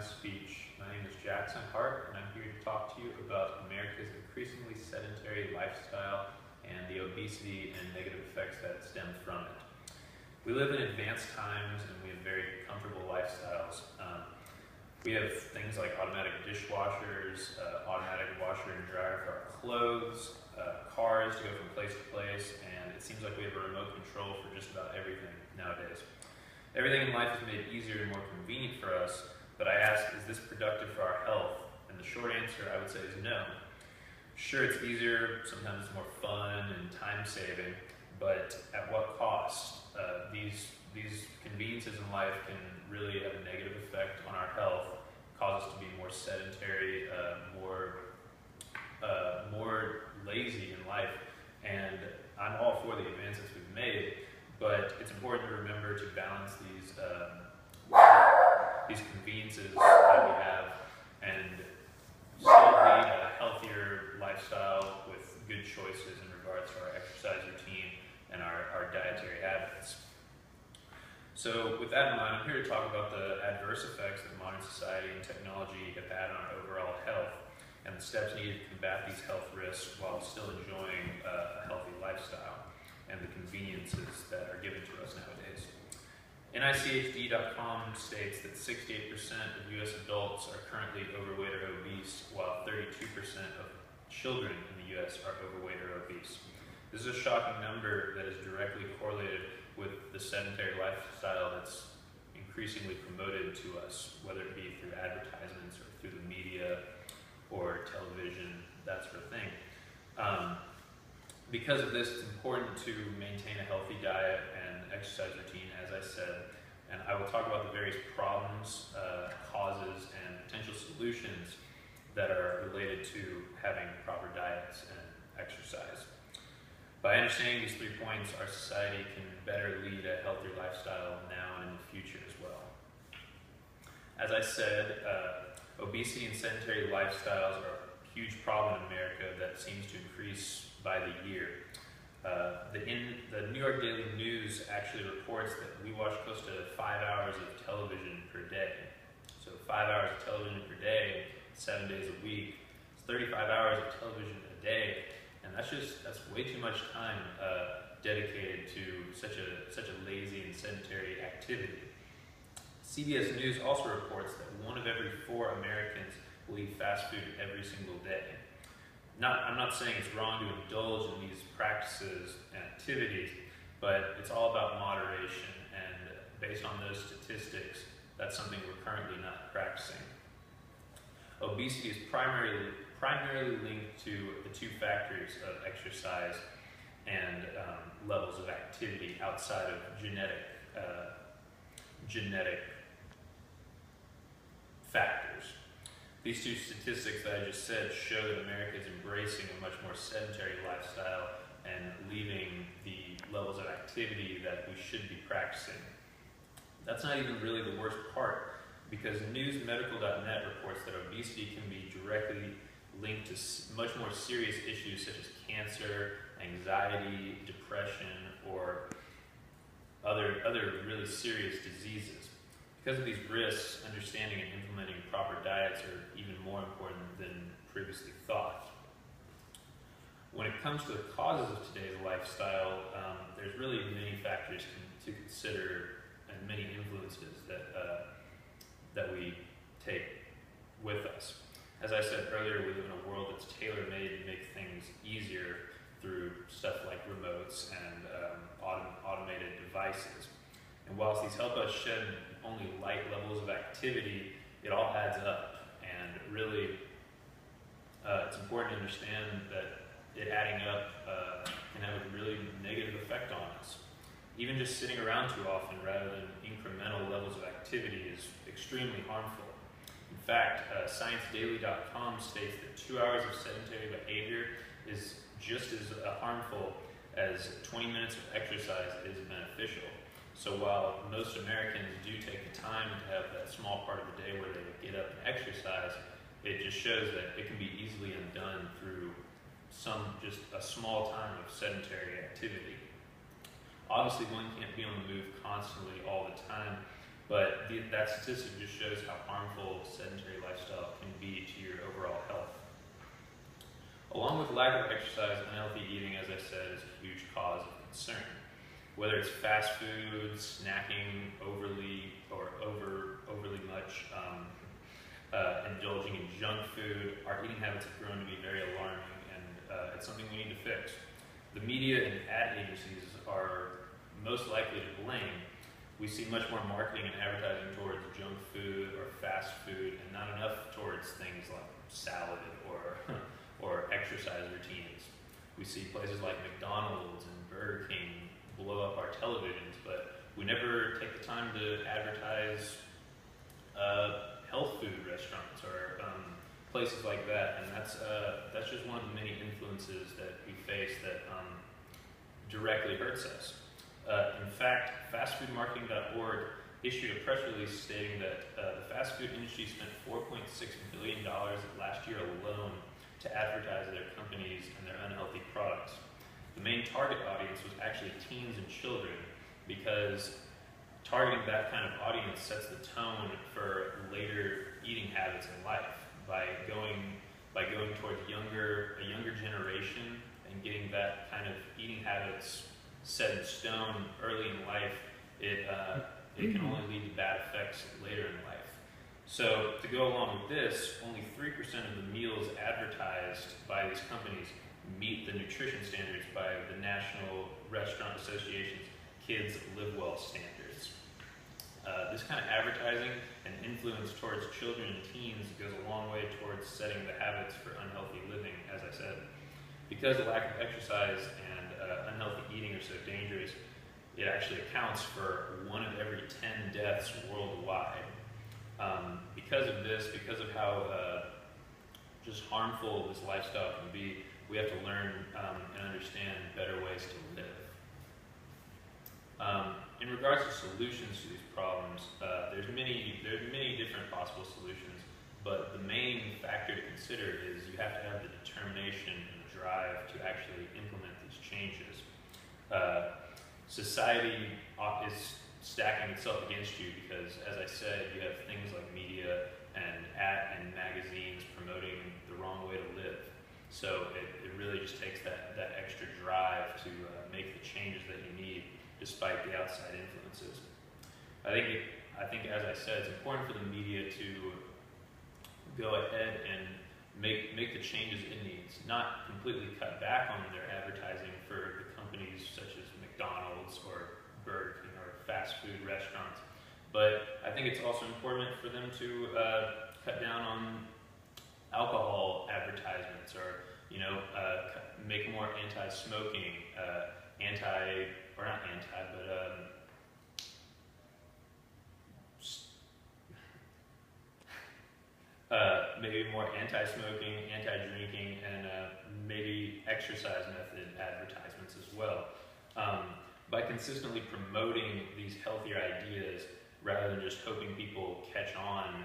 speech. My name is Jackson Hart, and I'm here to talk to you about America's increasingly sedentary lifestyle and the obesity and negative effects that stem from it. We live in advanced times, and we have very comfortable lifestyles. We have things like automatic dishwashers, automatic washer and dryer for our clothes, cars to go from place to place, and it seems like we have a remote control for just about everything nowadays. Everything in life is made easier and more convenient for us, but I ask, is this productive for our health? And the short answer, I would say, is no. Sure, it's easier, sometimes it's more fun and time-saving, but at what cost? These conveniences in life can really have a negative effect on our health, cause us to be more sedentary, more lazy in life, and I'm all for the advances we've made, but it's important to remember to balance these conveniences that we have and still lead a healthier lifestyle with good choices in regards to our exercise routine and our dietary habits. So with that in mind, I'm here to talk about the adverse effects that modern society and technology have had on our overall health and the steps needed to combat these health risks while still enjoying a healthy lifestyle and the conveniences that are given to us nowadays. NICHD.com states that 68% of U.S. adults are currently overweight or obese, while 32% of children in the U.S. are overweight or obese. This is a shocking number that is directly correlated with the sedentary lifestyle that's increasingly promoted to us, whether it be through advertisements or through the media or television, that sort of thing. Because of this, it's important to maintain a healthy diet and exercise routine, as I said, and I will talk about the various problems, causes, and potential solutions that are related to having proper diets and exercise. By understanding these 3 points, our society can better lead a healthier lifestyle now and in the future as well. As I said, obesity and sedentary lifestyles are a huge problem in America that seems to increase by the year. The New York Daily News actually reports that we watch close to 5 hours of television per day. So 5 hours of television per day, 7 days a week, it's 35 hours of television a day, and that's way too much time dedicated to such a lazy and sedentary activity. CBS News also reports that 1 of every 4 Americans will eat fast food every single day. I'm not saying it's wrong to indulge in these practices and activities, but it's all about moderation, and based on those statistics, that's something we're currently not practicing. Obesity is primarily linked to the 2 factors of exercise and levels of activity outside of genetic factors. These 2 statistics that I just said show that America is embracing a much more sedentary lifestyle and leaving the levels of activity that we should be practicing. That's not even really the worst part, because newsmedical.net reports that obesity can be directly linked to much more serious issues such as cancer, anxiety, depression, or other really serious diseases. Because of these risks, understanding and implementing proper diets are even more important than previously thought. When it comes to the causes of today's lifestyle, there's really many factors to consider and many influences that we take with us. As I said earlier, we live in a world that's tailor-made to make things easier through stuff like remotes and automated devices. And whilst these help us shed only light levels of activity, it all adds up. And really, it's important to understand that it adding up can have a really negative effect on us. Even just sitting around too often rather than incremental levels of activity is extremely harmful. In fact, ScienceDaily.com states that 2 hours of sedentary behavior is just as harmful as 20 minutes of exercise is beneficial. So while most Americans do take the time to have that small part of the day where they get up and exercise, it just shows that it can be easily undone through just a small time of sedentary activity. Obviously, one can't be on the move constantly all the time, But that statistic just shows how harmful sedentary lifestyle can be to your overall health. Along with lack of exercise, unhealthy eating, as I said, is a huge cause of concern. Whether it's fast food, snacking overly much, indulging in junk food, our eating habits have grown to be very alarming, and it's something we need to fix. The media and ad agencies are most likely to blame. We see much more marketing and advertising towards junk food or fast food, and not enough towards things like salad or exercise routines. We see places like McDonald's and Burger King blow up our televisions, but we never take the time to advertise health food restaurants or places like that, and that's just one of the many influences that we face that directly hurts us. In fact, fastfoodmarketing.org issued a press release stating that the fast food industry spent $4.6 billion last year alone to advertise their companies and their unhealthy products. The main target audience was actually teens and children, because targeting that kind of audience sets the tone for later eating habits in life. By going towards a younger generation and getting that kind of eating habits set in stone early in life, it can only lead to bad effects later in life. So to go along with this, only 3% of the meals advertised by these companies meet the nutrition standards by the National Restaurant Association's Kids Live Well standards. This kind of advertising and influence towards children and teens goes a long way towards setting the habits for unhealthy living, as I said. Because the lack of exercise and unhealthy eating are so dangerous, it actually accounts for 1 of every 10 deaths worldwide. Because of this, because of how just harmful this lifestyle can be, we have to learn and understand better ways to live. In regards to solutions to these problems, there's many different possible solutions, but the main factor to consider is you have to have the determination and the drive to actually implement these changes. Society is stacking itself against you because, as I said, you have things like media and magazines promoting the wrong way to live. So it really just takes that extra drive to make the changes that you need, despite the outside influences. I think, as I said, it's important for the media to go ahead and make the changes it needs, not completely cut back on their advertising for the companies such as McDonald's or Burger King or fast food restaurants. But I think it's also important for them to cut down on alcohol advertisements, or make more anti-smoking, maybe more anti-smoking, anti-drinking, and maybe exercise method advertisements as well. By consistently promoting these healthier ideas, rather than just hoping people catch on,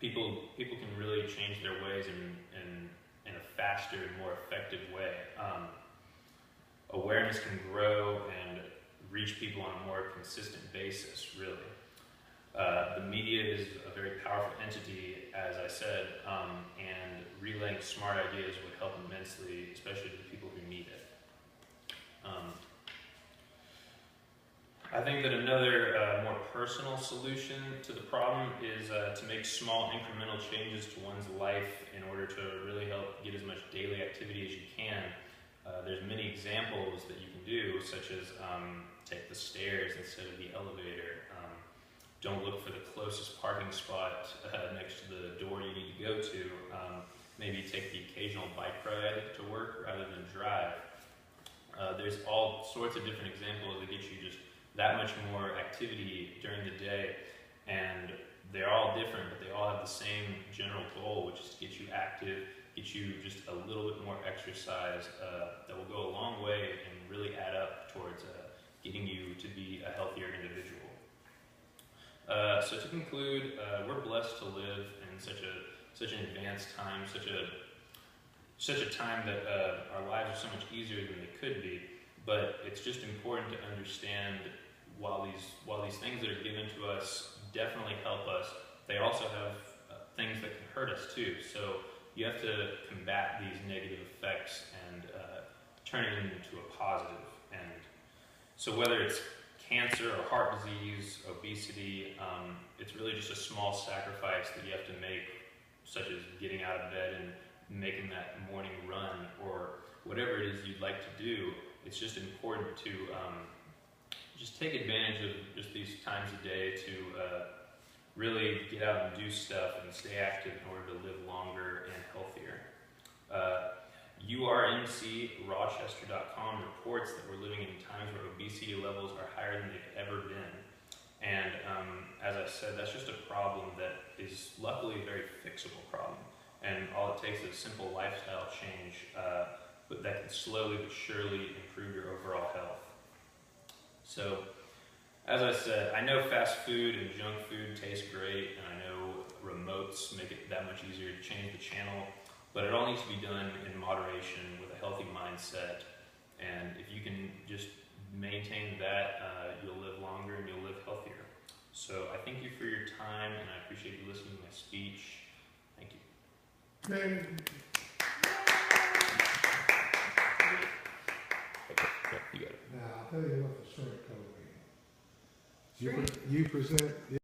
people can really change their ways in a faster and more effective way. Awareness can grow and reach people on a more consistent basis, really. The media is a very powerful entity, as I said, and relaying smart ideas would help immensely, especially to the people who need it. I think that another more personal solution to the problem is to make small incremental changes to one's life in order to really help get as much daily activity as you can. There's many examples that you can do, such as take the stairs instead of the elevator. Don't look for the closest parking spot next to the door you need to go to. Maybe take the occasional bike ride to work rather than drive. There's all sorts of different examples that get you just that much more activity during the day, and they're all different, but they all have the same general goal, which is to get you active, get you just a little bit more exercise that will go a long way and really add up towards getting you to be a healthier individual. So to conclude, we're blessed to live in such an advanced time, such a time that our lives are so much easier than they could be. But it's just important to understand while these things that are given to us definitely help us, they also have things that can hurt us too. So you have to combat these negative effects and turn it into a positive. And so whether it's cancer or heart disease, obesity, it's really just a small sacrifice that you have to make, such as getting out of bed and making that morning run, or whatever it is you'd like to do. It's just important to just take advantage of just these times a day to really get out and do stuff and stay active in order to live longer and healthier. URNCRochester.com reports that we're living in times where obesity levels are higher than they've ever been. And as I said, that's just a problem that is luckily a very fixable problem. And all it takes is a simple lifestyle change, but that can slowly but surely improve your overall health. So, as I said, I know fast food and junk food taste great, and I know remotes make it that much easier to change the channel, but it all needs to be done in moderation with a healthy mindset. And if you can just maintain that, you'll live longer and you'll live healthier. So I thank you for your time, and I appreciate you listening to my speech. Thank you. You got it. Now, I'll tell you what the short code means. You present